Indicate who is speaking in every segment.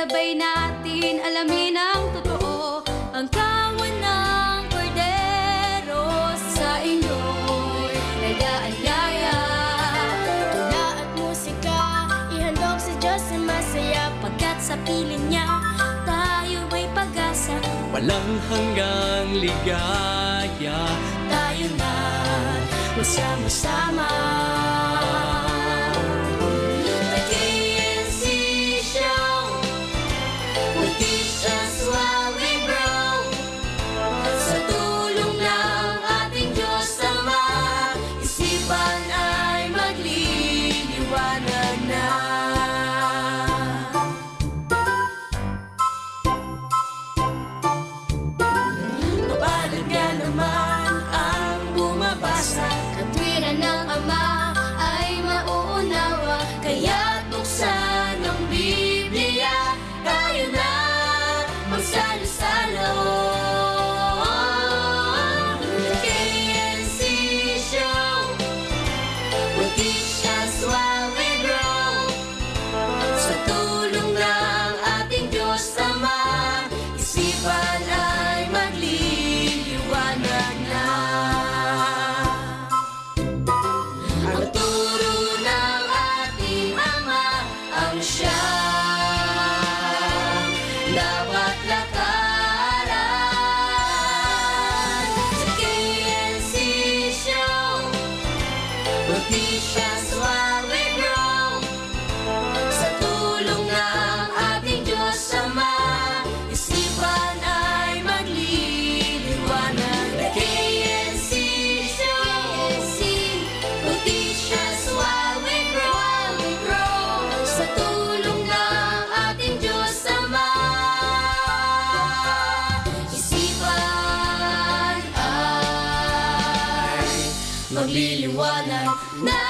Speaker 1: sabay natin alamin ang totoo, ang kawan ng kordero sa inyo'y nag-aanyaya.
Speaker 2: Tula at musika, ihandog sa Diyos na masaya, pagkat sa piling niya, tayo may pag-asa.
Speaker 3: Walang hanggang ligaya,
Speaker 2: Tayo na magsama-sama.
Speaker 1: The KNC Show will teach us while we grow. Sa tulong ng ating Diyos Ama, isipan ay magliliwanag na. Mapalad nga naman ang bumabasa, katwiran ng Ama ay mauunawa. Kaya buksan ang Biblia, tayo na magsalo-salo. The KNC Show will teach us while we grow. Sa tulong ng ating Diyos Ama, isipan ay magliliwanag na. Ang turo ng ating Ama ang siyang dapat lakaran. Sa KNC Show will teach us while we grow. Sa tulong ng ating Diyos Ama, isipan ay magliliwanag. The KNC Show will teach us while we grow. Sa tulong ng ating Diyos Ama, isipan ay magliliwanag na.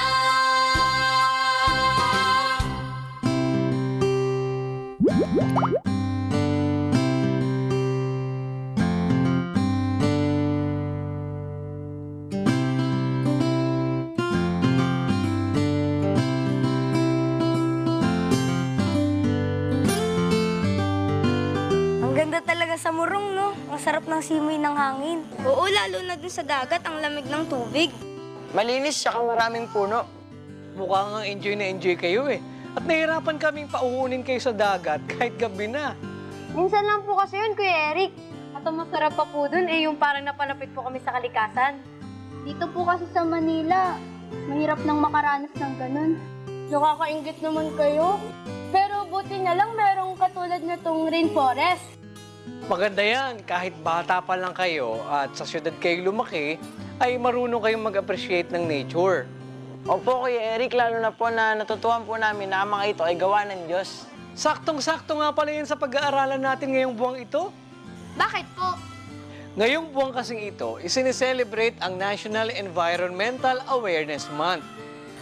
Speaker 2: Ang ganda talaga sa Murong, no? Ang sarap ng simoy ng hangin. Oo, lalo na dun sa dagat, ang lamig ng tubig.
Speaker 4: Malinis siya maraming puno.
Speaker 3: mukhang enjoy na enjoy kayo eh. At nahirapan kaming pauunin kayo sa dagat kahit gabi na.
Speaker 5: Minsan lang po kasi yun, Kuya Eric. At ang masarap pa po dun, yung parang napalapit po kami sa kalikasan. Dito po kasi sa Manila, mahirap nang makaranas ng ganun. Nakakaingit naman kayo. Pero buti na lang merong katulad na tong rainforest.
Speaker 3: Maganda yan, kahit bata pa lang kayo at sa syudad kayo lumaki, ay marunong kayong mag-appreciate ng nature.
Speaker 4: Opo, Kuya Eric, lalo na po na natutuhan po namin na ang mga ito ay gawa ng Diyos.
Speaker 3: Saktong-sakto nga pala yan sa pag-aaralan natin ngayong buwang ito.
Speaker 5: Bakit po?
Speaker 3: Ngayong buwang kasing ito, isineselebrate ang National Environmental Awareness Month.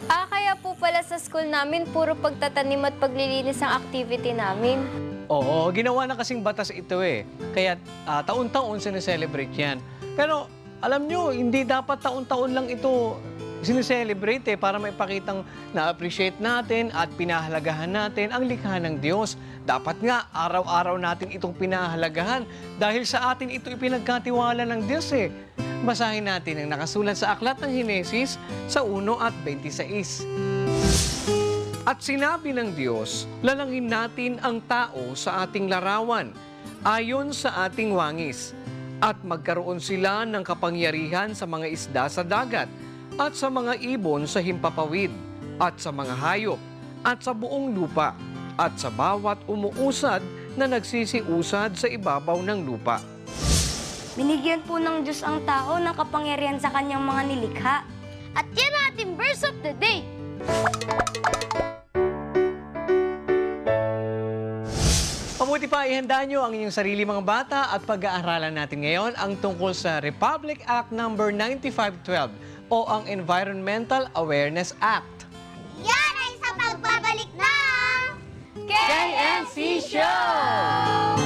Speaker 5: Kaya po pala sa school namin, puro pagtatanim at paglilinis ang activity namin.
Speaker 3: Oo, ginawa na kasing batas ito eh. Kaya taon-taon sineselebrate yan. Pero alam nyo, hindi dapat taon-taon lang ito sineselebrate eh, para maipakitang na-appreciate natin at pinahalagahan natin ang likha ng Diyos. Dapat nga, araw-araw natin itong pinahalagahan dahil sa atin ito ipinagkatiwala ng Diyos eh. Basahin natin ang nakasulat sa Aklat ng Henesis sa 1 at 26. At sinabi ng Diyos, lalangin natin ang tao sa ating larawan, ayon sa ating wangis, at magkaroon sila ng kapangyarihan sa mga isda sa dagat, at sa mga ibon sa himpapawid, at sa mga hayop, at sa buong lupa, at sa bawat umuusad na nagsisiusad sa ibabaw ng lupa.
Speaker 2: Binigyan po ng Diyos ang tao ng kapangyarihan sa kanyang mga nilikha.
Speaker 5: At yan ang ating verse of the day.
Speaker 3: Mabuti pa, ihanda nyo ang inyong sarili mga bata at pag-aaralan natin ngayon ang tungkol sa Republic Act No. 9512 o ang Environmental Awareness Act.
Speaker 5: Yan ay sa pagbabalik ng
Speaker 3: KNC Show!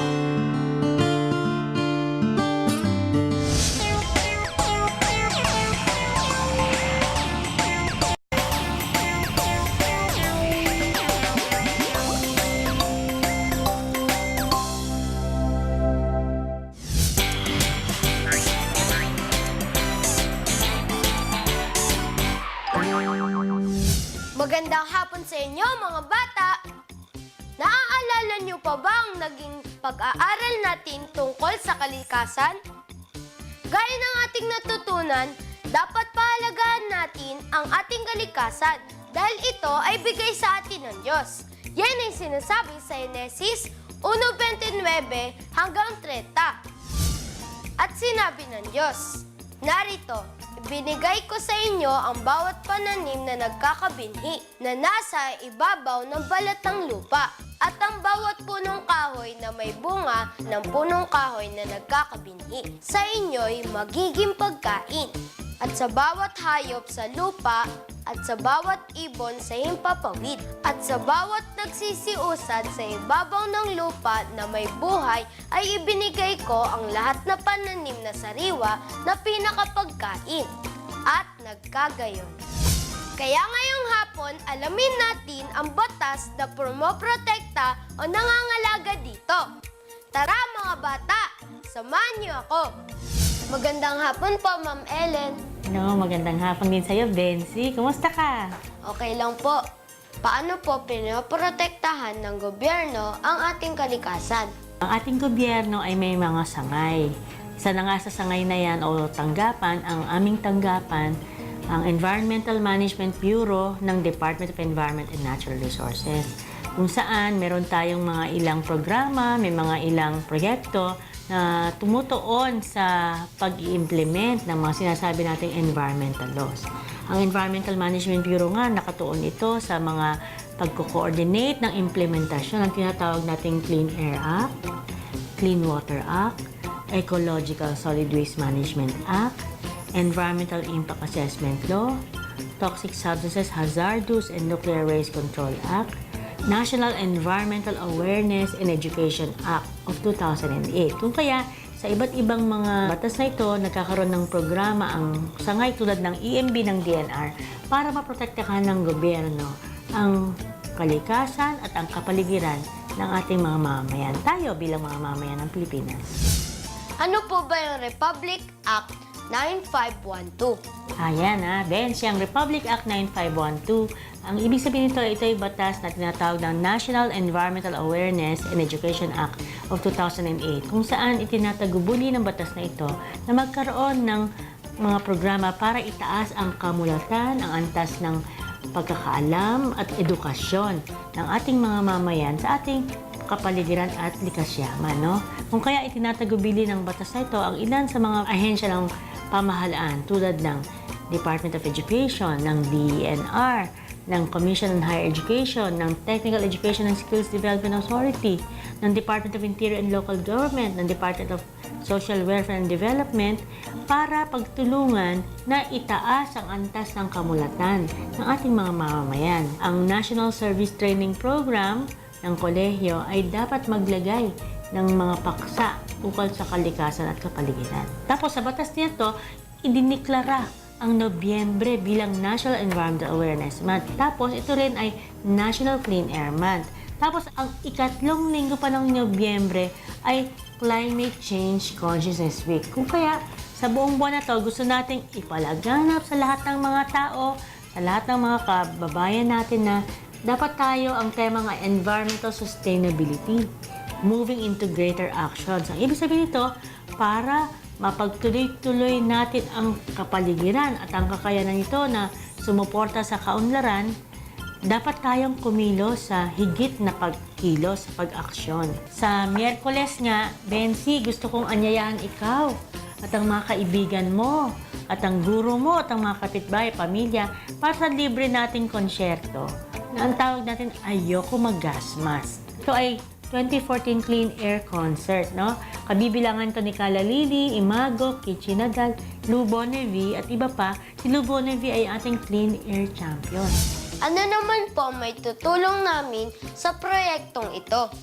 Speaker 2: Magandang hapon sa inyo, mga bata! Naaalala niyo pa ba ang naging pag-aaral natin tungkol sa kalikasan? Gaya ng ating natutunan, dapat pahalagaan natin ang ating kalikasan dahil ito ay bigay sa atin ng Diyos. Yan ay sinasabi sa Genesis 1:29 hanggang 30. At sinabi ng Diyos, "Narito, ibinigay ko sa inyo ang bawat pananim na nagkakabinhi na nasa ibabaw ng balat ng lupa at ang bawat punong kahoy na may bunga ng punong kahoy na nagkakabinhi. Sa inyo'y magiging pagkain at sa bawat hayop sa lupa at sa bawat ibon sa himpapawid at sa bawat nagsisiusad sa ibabaw ng lupa na may buhay ay ibinigay ko ang lahat na pananim na sariwa na pinakapagkain at nagkagayon." Kaya ngayong hapon, alamin natin ang batas na pumoprotekta o nangangalaga dito. Tara mga bata, samahan niyo ako. Magandang hapon po, Ma'am Ellen.
Speaker 6: No, magandang hapon din sa'yo, Bensi. Kumusta ka?
Speaker 2: Okay lang po. Paano po pinoprotektahan ng gobyerno ang ating kalikasan?
Speaker 6: Ang ating gobyerno ay may mga sangay. Isa na nga sa sangay na yan o tanggapan, ang aming tanggapan, ang Environmental Management Bureau ng Department of Environment and Natural Resources. Kung saan meron tayong mga ilang programa, may mga ilang proyekto na tumutuon sa pag-i-implement ng mga sinasabi nating environmental laws. Ang Environmental Management Bureau nga, nakatuon ito sa mga pagko-coordinate ng implementasyon ng tinatawag nating Clean Air Act, Clean Water Act, Ecological Solid Waste Management Act, Environmental Impact Assessment Law, Toxic Substances, Hazardous and Nuclear Waste Control Act, National Environmental Awareness and Education Act of 2008. Kung kaya, sa iba't ibang mga batas na ito, nagkakaroon ng programa ang sangay tulad ng EMB ng DNR para maprotektahan ng gobyerno ang kalikasan at ang kapaligiran ng ating mga mamamayan. Tayo bilang mga mamamayan ng Pilipinas.
Speaker 2: Ano po ba yung Republic Act 9512?
Speaker 6: Ayan Ben, siyang Republic Act 9512. Ang ibig sabihin nito, ito ay batas na tinatawag ng National Environmental Awareness and Education Act of 2008, kung saan itinatagubuli ng batas na ito na magkaroon ng mga programa para itaas ang kamulatan, ang antas ng pagkakaalam at edukasyon ng ating mga mamayan sa ating kapaligiran at likas yaman, no? Kung kaya itinatagubili ng batas na ito ang ilan sa mga ahensya ng pamahalaan tulad ng Department of Education, ng DENR, ng Commission on Higher Education, ng Technical Education and Skills Development Authority, ng Department of Interior and Local Government, ng Department of Social Welfare and Development para pagtulungan na itaas ang antas ng kamulatan ng ating mga mamamayan. Ang National Service Training Program ng kolehiyo ay dapat maglagay ng mga paksa ukol sa kalikasan at kapaligiran. Tapos sa batas nito, idiniklara ang Nobyembre bilang National Environmental Awareness Month. Tapos ito rin ay National Clean Air Month. Tapos ang ikatlong linggo pa ng Nobyembre ay Climate Change Consciousness Week. Kung kaya sa buong buwan na to, gusto nating ipalaganap sa lahat ng mga tao, sa lahat ng mga kababayan natin na dapat tayo ang tema ng environmental sustainability, moving into greater actions. Ang ibig sabihin nito, para mapagtuloy-tuloy natin ang kapaligiran at ang kakayanan nito na sumuporta sa kaunlaran, dapat tayong kumilos sa higit na pagkilos sa pag-aksyon. Sa Miyerkules nga, Bensi, gusto kong anyayahan ikaw at ang mga kaibigan mo at ang guro mo at ang mga kapitbahay, pamilya para sa libre nating konsyerto na ang tawag natin Ayoko Maggasmas. Ito ay 2014 Clean Air Concert, no? Kabibilangan to ni Kala Lili, Imago, Kichi Nagal, Lou Bonnevi at iba pa. Si Lou Bonnevi ay ating Clean Air Champion.
Speaker 2: Ano naman po may tutulong namin sa proyektong ito?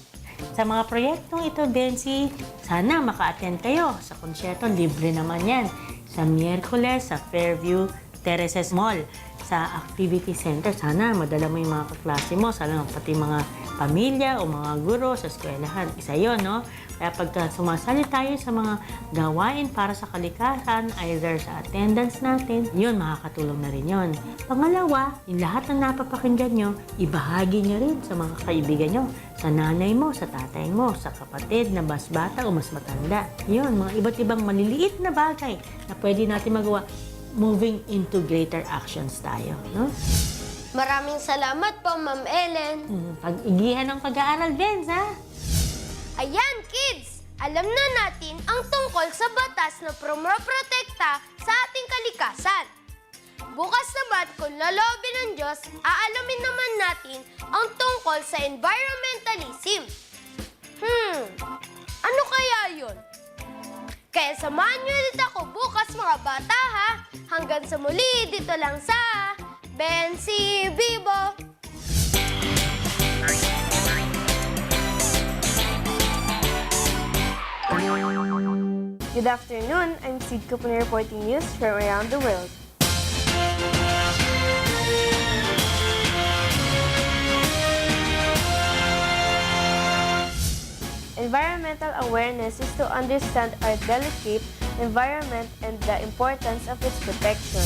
Speaker 6: Sa mga proyektong ito, Bensi, sana maka-attend kayo sa konsyerto. Libre naman yan. Sa Miyerkules, sa Fairview Tereses Mall sa activity center. Sana madala mo yung mga kaklase mo, sana pati mga pamilya o mga guro sa eskwelahan. Isa yun, no? Kaya pagka sumasali tayo sa mga gawain para sa kalikasan, either sa attendance natin, yun, makakatulong na rin yun. Pangalawa, yung lahat ng napapakinggan nyo, ibahagi nyo rin sa mga kaibigan nyo, sa nanay mo, sa tatay mo, sa kapatid na mas bata o mas matanda. Yun, mga iba't ibang maliliit na bagay na pwede natin magawa. Moving into greater actions tayo, no?
Speaker 2: Maraming salamat po, Ma'am Ellen.
Speaker 6: Pag-igihan ng pag-aaral, Benz, ha?
Speaker 2: Ayan, kids! Alam na natin ang tungkol sa batas na protekta sa ating kalikasan. Bukas naman, kung loloobin ng Diyos, aalamin naman natin ang tungkol sa environmentalism. Ano kaya yun? Kaya samahan niyo ulit ako bukas, mga bata, ha? Hanggang sa muli, dito lang sa Bensi Vivo!
Speaker 7: Good afternoon, I'm Sid Kupuna reporting news from around the world. Environmental awareness is to understand our delicate environment and the importance of its protection.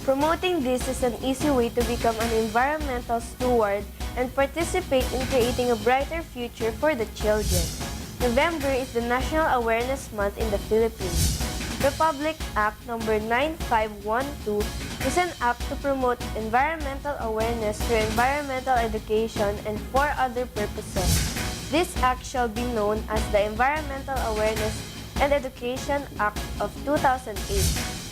Speaker 7: Promoting this is an easy way to become an environmental steward and participate in creating a brighter future for the children. November is the National Awareness Month in the Philippines. Republic Act No. 9512 is an act to promote environmental awareness through environmental education and for other purposes. This act shall be known as the Environmental Awareness and Education Act of 2008.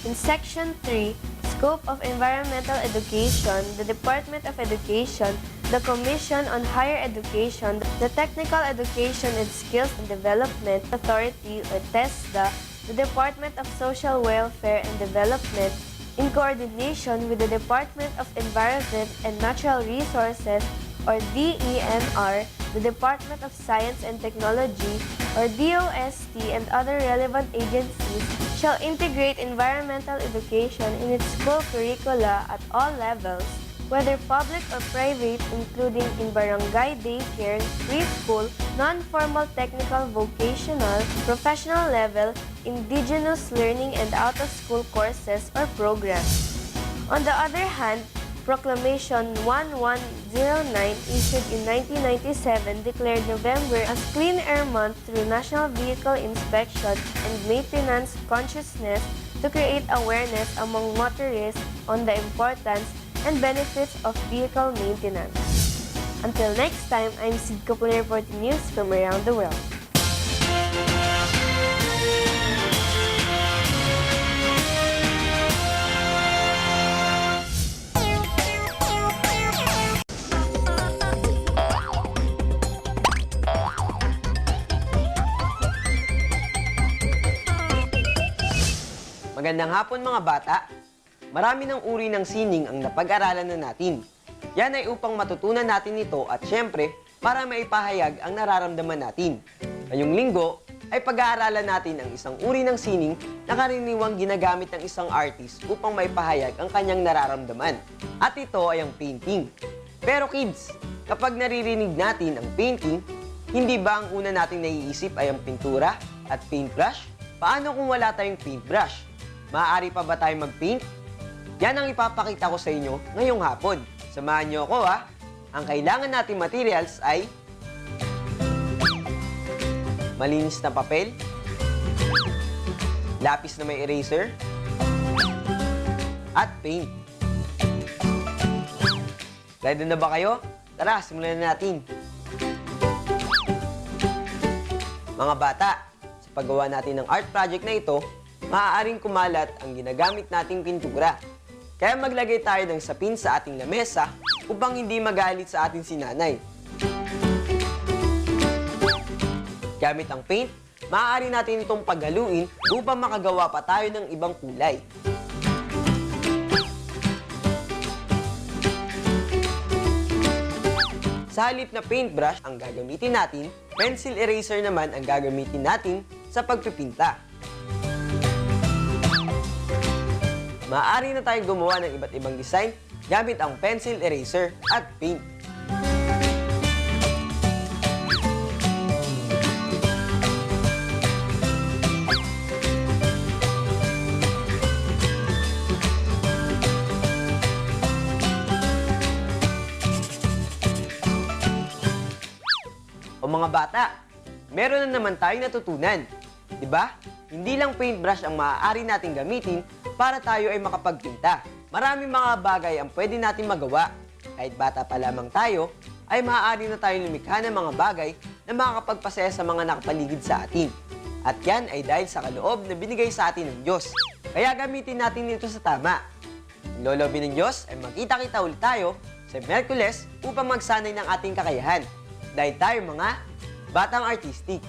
Speaker 7: In Section 3, Scope of Environmental Education, the Department of Education, the Commission on Higher Education, the Technical Education and Skills and Development Authority, or TESDA, the Department of Social Welfare and Development, in coordination with the Department of Environment and Natural Resources, or DENR, the Department of Science and Technology, or DOST, and other relevant agencies, shall integrate environmental education in its school curricula at all levels, whether public or private, including in barangay daycare, preschool, non-formal technical, vocational, professional level, indigenous learning, and out-of-school courses or programs. On the other hand, Proclamation 1109, issued in 1997, declared November as Clean Air Month through National Vehicle Inspection and Maintenance Consciousness to create awareness among motorists on the importance and benefits of vehicle maintenance. Until next time, I'm Sid Kupuna reporting news from around the world.
Speaker 8: Magandang hapon mga bata. Marami ng uri ng sining ang napag-aralan na natin. Yan ay upang matutunan natin ito at syempre, para maipahayag ang nararamdaman natin. Ngayong linggo ay pag-aaralan natin ang isang uri ng sining na karaniwang ginagamit ng isang artist upang maipahayag ang kanyang nararamdaman. At ito ay ang painting. Pero kids, kapag naririnig natin ang painting, hindi ba ang una nating naiisip ay ang pintura at paintbrush? Paano kung wala tayong paintbrush? Maaari pa ba tayong mag-paint? Yan ang ipapakita ko sa inyo ngayong hapon. Samahan niyo ako ha. Ang kailangan nating materials ay malinis na papel, lapis na may eraser, at paint. Ready na ba kayo? Tara, simulan na natin. Mga bata, sa paggawa natin ng art project na ito, maaaring kumalat ang ginagamit nating pintura. Kaya maglagay tayo ng sapin sa ating lamesa upang hindi magalit sa atin si nanay. Gamit ang paint, maaari natin itong paghaluin upang makagawa pa tayo ng ibang kulay. Sa halip na paintbrush ang gagamitin natin, pencil eraser naman ang gagamitin natin sa pagpipinta. maaari na tayong gumawa ng iba't ibang design gamit ang pencil eraser at paint. O mga bata, meron na naman tayong natutunan. Diba? Hindi lang paintbrush ang maaari nating gamitin para tayo ay makapagpinta. Maraming mga bagay ang pwede natin magawa. Kahit bata pa lamang tayo, ay maaari na tayong lumikha ng mga bagay na makakapagpasaya sa mga nakapaligid sa atin. At yan ay dahil sa kaloob na binigay sa atin ng Diyos. Kaya gamitin natin ito sa tama. Ang lolobin ng Diyos ay magkita-kita ulit tayo sa Miyerkules upang magsanay ng ating kakayahan. Dahil tayo mga batang artistic.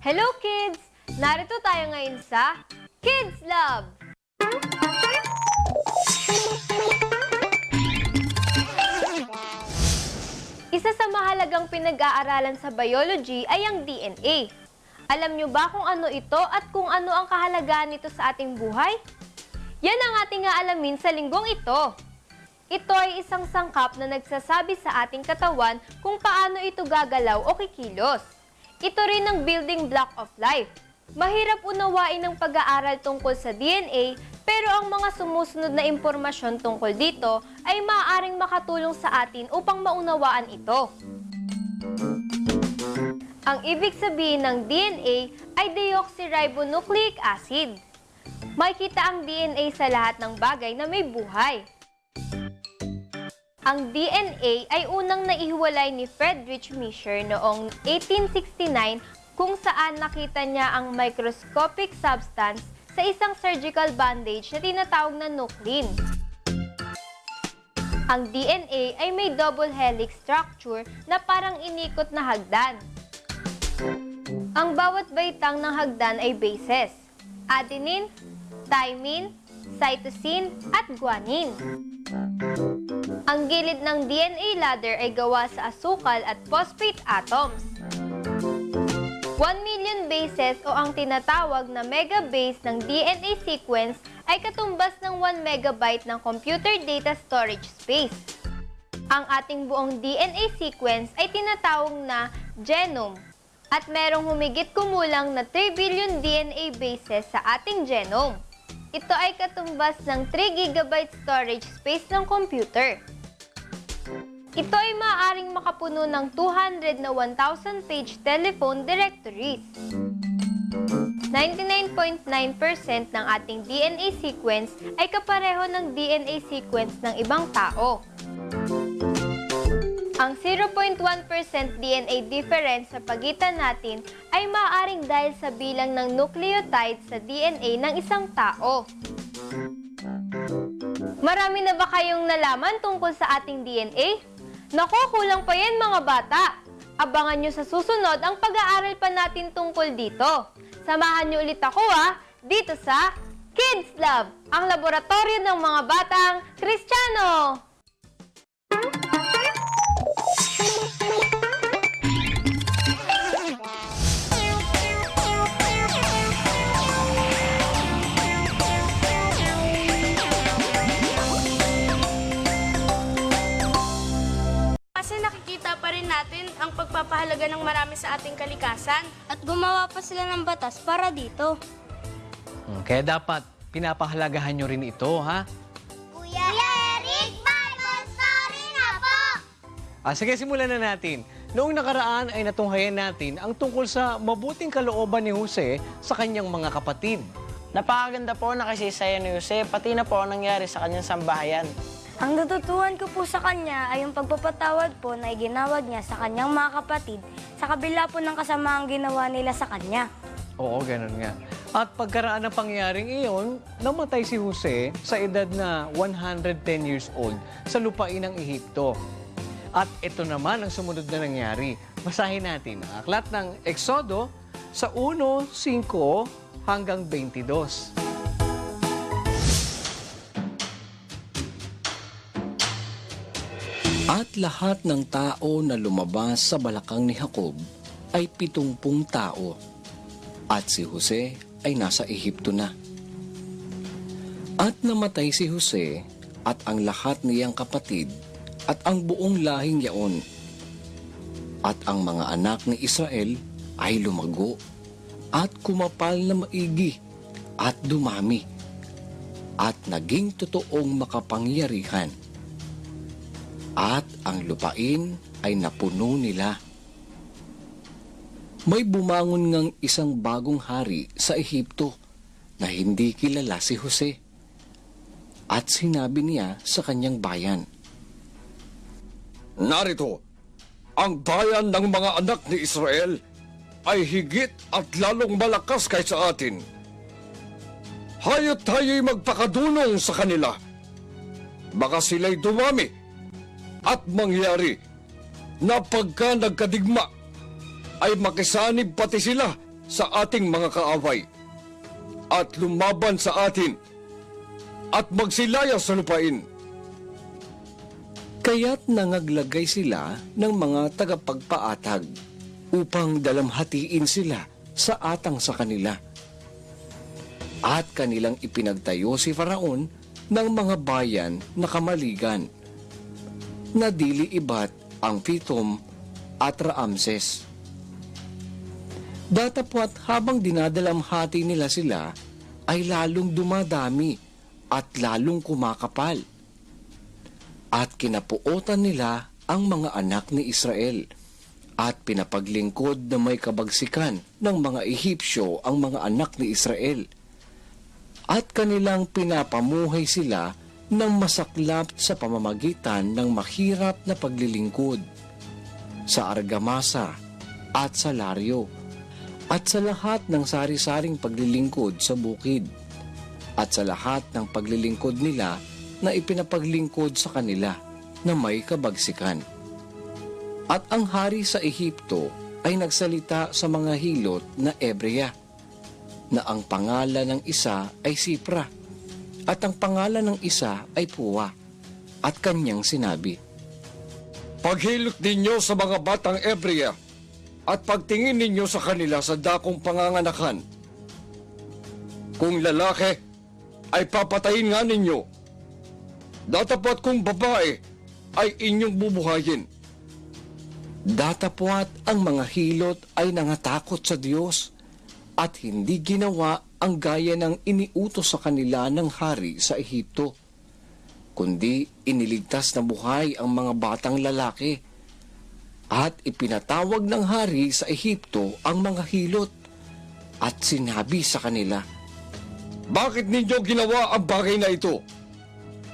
Speaker 2: Hello kids! Narito tayo ngayon sa Kids Lab! Isa sa mahalagang pinag-aaralan sa biology ay ang DNA. Alam nyo ba kung ano ito at kung ano ang kahalagaan nito sa ating buhay? Yan ang ating aalamin sa linggong ito. Ito ay isang sangkap na nagsasabi sa ating katawan kung paano ito gagalaw o kikilos. Ito rin ang building block of life. Mahirap unawain ang pag-aaral tungkol sa DNA, pero ang mga sumusunod na impormasyon tungkol dito ay maaaring makatulong sa atin upang maunawaan ito. Ang ibig sabihin ng DNA ay deoxyribonucleic acid. Makikita ang DNA sa lahat ng bagay na may buhay. Ang DNA ay unang naihiwalay ni Friedrich Mischer noong 1869 kung saan nakita niya ang microscopic substance sa isang surgical bandage na tinatawag na nuclein. Ang DNA ay may double helix structure na parang inikot na hagdan. Ang bawat baitang ng hagdan ay bases: adenine, thymine, cytosine, at guanine. Ang gilid ng DNA ladder ay gawa sa asukal at phosphate atoms. 1 million bases o ang tinatawag na megabase ng DNA sequence ay katumbas ng 1 megabyte ng computer data storage space. Ang ating buong DNA sequence ay tinatawag na genome at merong humigit kumulang na 3 billion DNA bases sa ating genome. Ito ay katumbas ng 3 gigabyte storage space ng computer. Ito ay maaaring makapuno ng 200 na 1,000 page telephone directories. 99.9% ng ating DNA sequence ay kapareho ng DNA sequence ng ibang tao. Ang 0.1% DNA difference sa pagitan natin ay maaaring dahil sa bilang ng nucleotides sa DNA ng isang tao. Marami na ba kayong nalaman tungkol sa ating DNA? Naku, kulang pa yan mga bata! Abangan nyo sa susunod ang pag-aaral pa natin tungkol dito. Samahan nyo ulit ako dito sa Kids Lab, ang laboratorio ng mga batang Kristiyano!
Speaker 7: Kasi nakikita pa rin natin ang pagpapahalaga ng marami sa ating kalikasan.
Speaker 5: At gumawa pa sila ng batas para dito.
Speaker 3: Kaya dapat pinapahalagahan nyo rin ito, ha?
Speaker 1: Kuya Eric, Bible story na po!
Speaker 3: Sige, simulan na natin. Noong nakaraan ay natunghayan natin ang tungkol sa mabuting kalooban ni Jose sa kanyang mga kapatid.
Speaker 4: Napakaganda po na kasaysayan ni Jose, pati na po ang nangyari sa kanyang sambahayan.
Speaker 5: Ang natutuhan ko po sa kanya ay yung pagpapatawad po na iginawad niya sa kanyang mga kapatid sa kabila po ng kasamaang ginawa nila sa kanya.
Speaker 3: Oo, ganun nga. At pagkaraan ng pangyayaring iyon, namatay si Jose sa edad na 110 years old sa lupain ng Ehipto. At ito naman ang sumunod na nangyari. Basahin natin ang aklat ng Exodo sa 1:5 hanggang 22.
Speaker 9: At lahat ng tao na lumabas sa balakang ni Jacob ay 70 tao. At si Jose ay nasa Ehipto na. At namatay si Jose at ang lahat niyang kapatid at ang buong lahing yaon. At ang mga anak ni Israel ay lumago at kumapal na maigi at dumami at naging totoong makapangyarihan. At ang lupain ay napuno nila. May bumangon ngang isang bagong hari sa Ehipto na hindi kilala si Jose. At sinabi niya sa kanyang bayan,
Speaker 10: Narito, ang bayan ng mga anak ni Israel ay higit at lalong malakas kaysa atin. Haya't tayo'y magpakadunong sa kanila. Baka sila'y dumami at mangyari na pagka nagkadigma ay makisanib pati sila sa ating mga kaaway at lumaban sa atin at magsilaya sa lupain.
Speaker 9: kaya't nangaglagay sila ng mga tagapagpaatag upang dalamhatiin sila sa atang sa kanila. At kanilang ipinagtayo si Faraon ng mga bayan na kamaligan, na dili ibat ang Pitom at Raamses. Datapwat habang dinadalamhati nila sila, ay lalong dumadami at lalong kumakapal. At kinapuotan nila ang mga anak ni Israel at pinapaglingkod na may kabagsikan ng mga Ehipsyo ang mga anak ni Israel. At kanilang pinapamuhay sila ng masaklap sa pamamagitan ng mahirap na paglilingkod sa argamasa at sa laryo at sa lahat ng sari-saring paglilingkod sa bukid at sa lahat ng paglilingkod nila na ipinapaglingkod sa kanila na may kabagsikan. At ang hari sa Ehipto ay nagsalita sa mga hilot na Ebrea, na ang pangalan ng isa ay Sipra, at ang pangalan ng isa ay Puwa, at kanyang sinabi,
Speaker 10: Paghilot ninyo sa mga batang Ebrea at pagtingin ninyo sa kanila sa dakong panganganakan. Kung lalaki, ay papatayin nga ninyo. Datapwat kung babae, ay inyong bubuhayin.
Speaker 9: Datapwat ang mga hilot ay nangatakot sa Diyos at hindi ginawa ang gaya ng iniutos sa kanila ng hari sa Ehipto, kundi iniligtas na buhay ang mga batang lalaki. At ipinatawag ng hari sa Ehipto ang mga hilot at sinabi sa kanila,
Speaker 10: Bakit ninyo ginawa ang bagay na ito?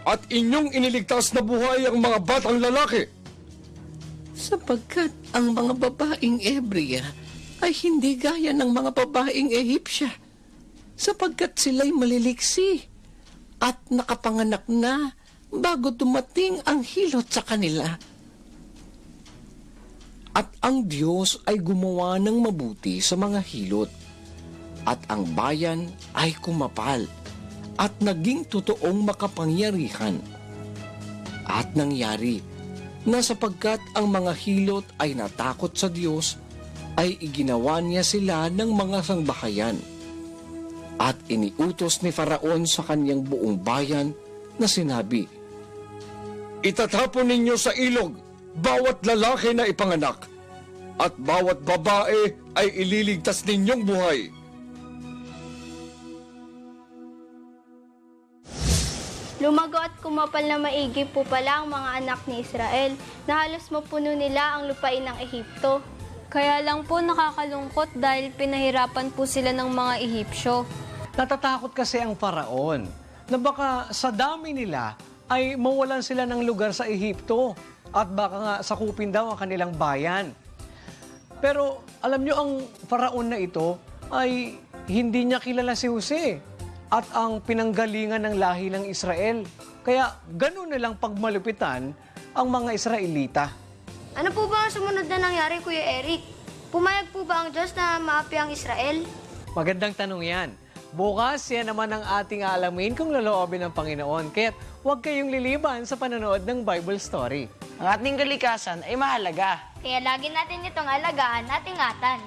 Speaker 10: At inyong iniligtas na buhay ang mga batang lalaki?
Speaker 9: sapagkat ang mga babaeng Ebrea ay hindi gaya ng mga babaeng Ehipsya, sapagkat sila'y maliliksi at nakapanganak na bago dumating ang hilot sa kanila. At ang Diyos ay gumawa ng mabuti sa mga hilot, at ang bayan ay kumapal at naging totoong makapangyarihan. At nangyari na sapagkat ang mga hilot ay natakot sa Diyos, ay iginawa niya sila ng mga sangbahayan. At iniutos ni Faraon sa kanyang buong bayan na sinabi,
Speaker 10: Itatapon ninyo sa ilog bawat lalaki na ipanganak, at bawat babae ay ililigtas ninyong buhay.
Speaker 5: Lumago at kumapal na maigi po pala ang mga anak ni Israel na halos mapuno nila ang lupain ng Ehipto.
Speaker 7: Kaya lang po nakakalungkot dahil pinahirapan po sila ng mga Ehipsyo.
Speaker 3: Natatakot kasi ang Faraon na baka sa dami nila ay mawalan sila ng lugar sa Ehipto at baka nga sakupin daw ang kanilang bayan. Pero alam nyo, ang Faraon na ito ay hindi niya kilala si Jose at ang pinanggalingan ng lahi ng Israel. Kaya ganun nilang pagmalupitan ang mga Israelita.
Speaker 2: Ano po ba ang sumunod na nangyari, Kuya Eric? Pumayag po ba ang Diyos na maapi ang Israel?
Speaker 3: Magandang tanong yan. Bukas, yan naman ang ating aalamin kung loloobin ng Panginoon. Kaya't huwag kayong liliban sa panonood ng Bible story.
Speaker 4: Ang ating kalikasan ay mahalaga.
Speaker 5: Kaya lagi natin itong alagaan at ingatan.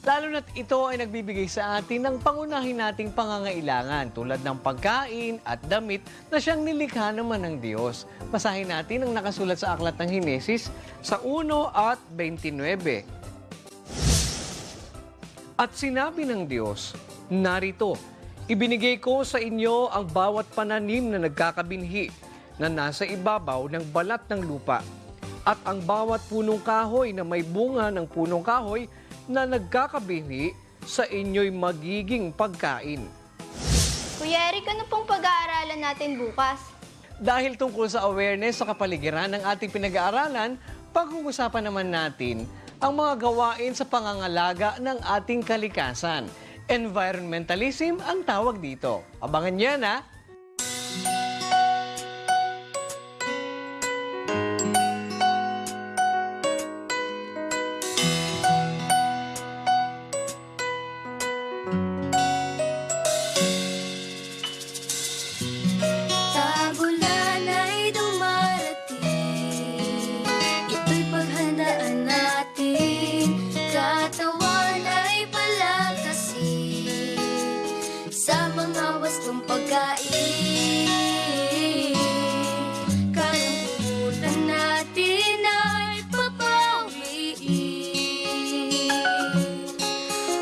Speaker 3: Lalo na't ito ay nagbibigay sa atin ng pangunahin nating pangangailangan tulad ng pagkain at damit na siyang nilikha naman ng Diyos. Basahin natin ang nakasulat sa Aklat ng Henesis sa 1 at 29. At sinabi ng Diyos, narito, ibinigay ko sa inyo ang bawat pananim na nagkakabinhi na nasa ibabaw ng balat ng lupa at ang bawat punong kahoy na may bunga ng punong kahoy na nagkakabinhi sa inyo'y magiging pagkain.
Speaker 5: Kuya Eric, ano pong pag-aaralan natin bukas?
Speaker 3: Dahil tungkol sa awareness sa kapaligiran ng ating pinag-aaralan, pag-uusapan naman natin ang mga gawain sa pangangalaga ng ating kalikasan. Environmentalism ang tawag dito. Abangan niyo na.
Speaker 1: Tagulan ay dumarating, ito'y paghandaan natin. Katawan ay palakasin sa mga wastong pagkain. Kalungkutan natin ay papawiin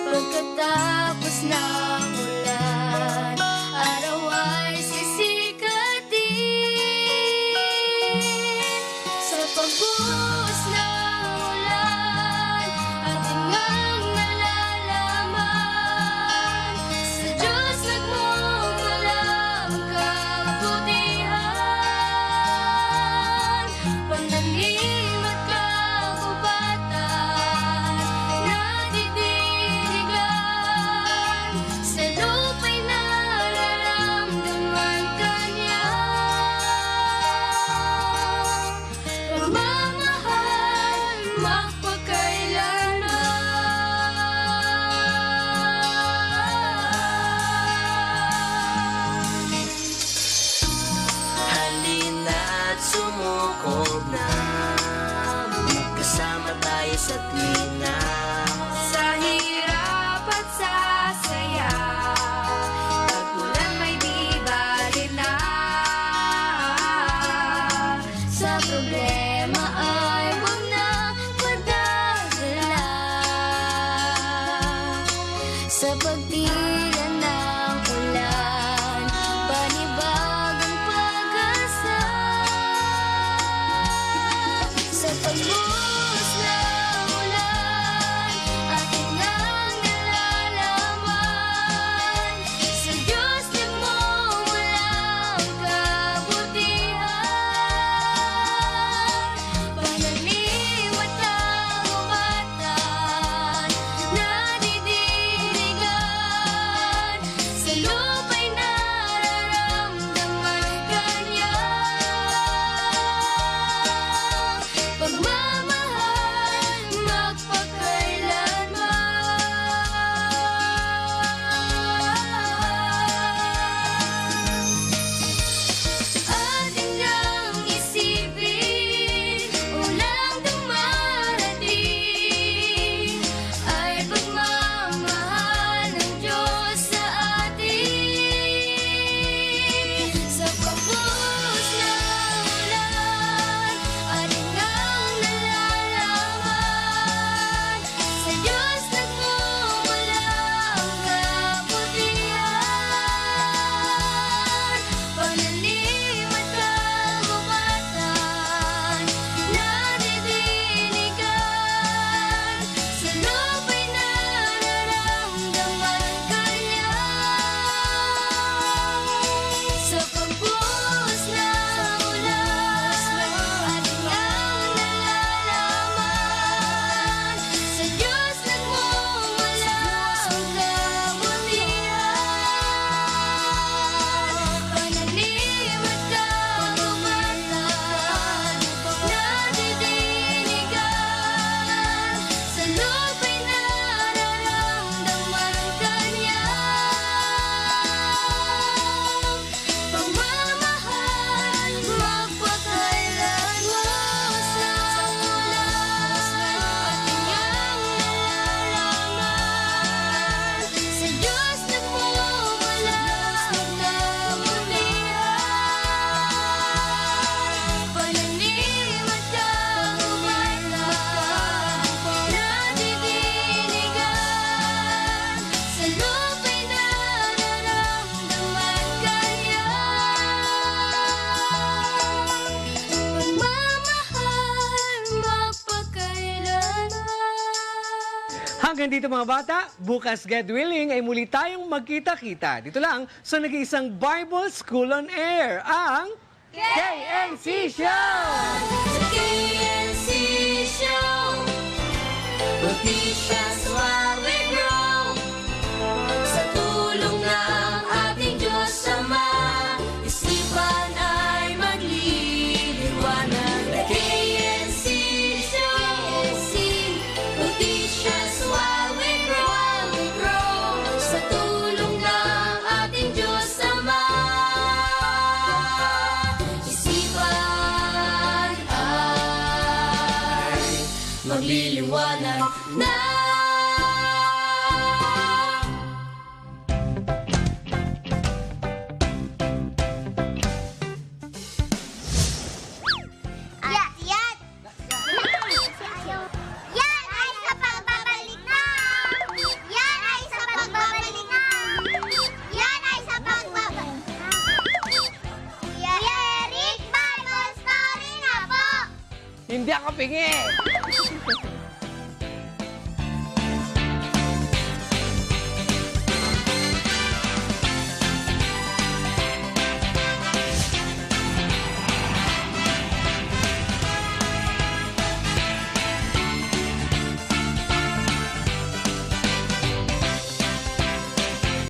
Speaker 1: pagkatapos ng ulan. Araw ay sisikatin sa pagbuhos ng ulan. Ating ngang nalalaman sa Diyos nagmumula ang kabutihan. Pananim at kagubatan nadidirigan sa lupa'y nararamdaman kanya. Pagmamahal magpakailanman.
Speaker 11: Halina't sumukog na, magkasama tayo sa tuwina.
Speaker 1: Sa hirap at sa saya, tag-ulan may di bali na. Sa problema ay huwag na padadala. Sa pagtila ng ulan, panibagong pag-asa. Sa pagbuhos ng ulan, ating ngang nalalaman
Speaker 3: Hanggang dito mga bata, bukas God willing ay muli tayong magkita-kita. Dito lang sa nag-iisang Bible School on Air, ang KNC Show!
Speaker 1: Sa KNC Show, Noticias while we grow. Sa tulong ng ating Diyos Ama, isipan ay magliliwanag. The KNC Show, Noticias while we grow. Sa tulong ng ating Diyos Ama, isipan ay magliliwanag na.
Speaker 5: Yan! Yan ay sa pagbabalik na! Yan ay sa pagbabalik na! Yan ay sa pagbabalik na! Kuya Eric, Bible story na po!
Speaker 3: Hindi ako pingi!